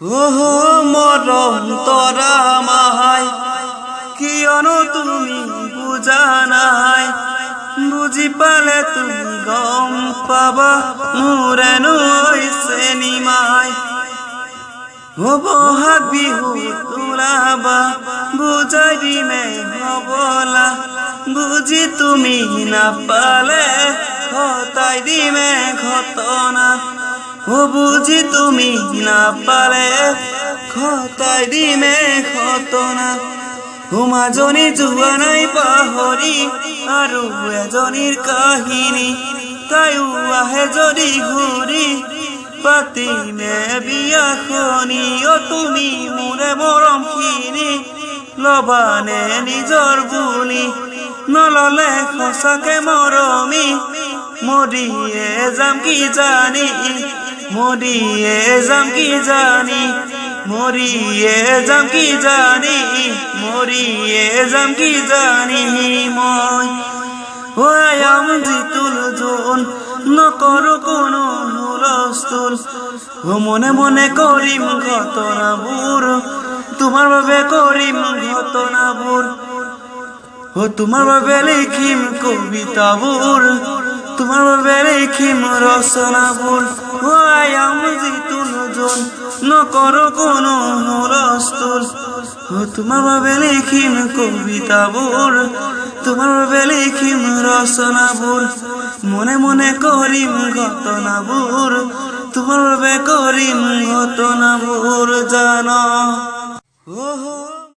ওহো মরম তোরা মাহাই কিয়নো তুমি বুঝা নাই, বুঝি পালে তুমি গম পাবা মোরেনো হইছে নিমাই। ও বহাগ বিহু তোলাবা বুঝাই দিমে হবলা, বুঝি তুমি না পালে হতাই দিমে ঘটনা। ও বুঝি তুমি না পালে খতাই দিমে ঘটনা। মাজনী যোৱা নাই পাহৰি আৰু এজনীৰ কাহিনী, তাইও আহে যদি ঘূৰি পাতিমে বিয়াখনি। অ তুমি মোৰে মৰমখিনি লবানে নিজৰ বুলি, নললে সঁচাকে মৰমি মৰিয়ে যাম কি জানি, মরিয়ে যাম কি জানি, মরিয়ে যাম কি জানি, মরিয়ে যাম কি জানি। মই আয়াম জিতুল জোন নকৰো কোনো হুলস্থুল, মনে মনে কৰিম ঘটনাবোৰ, তোমাৰ বাবে কৰিম ঘটনাবোৰ। তোমাৰ বাবে লিখিম কবিতাবোৰ, তোমাৰ বাবে লিখিম ৰচনাবোৰ। আয়াম জিতুল জোন নকৰো কোনো হুলস্থুল, তোমাৰ বাবে লিখিম কবিতাবোৰ, তোমাৰ বাবে লিখিম ৰচনাবোৰ। মনে মনে কৰিম ঘটনাবোৰ, তোমাৰ বাবে কৰিম ঘটনাবোৰ জান।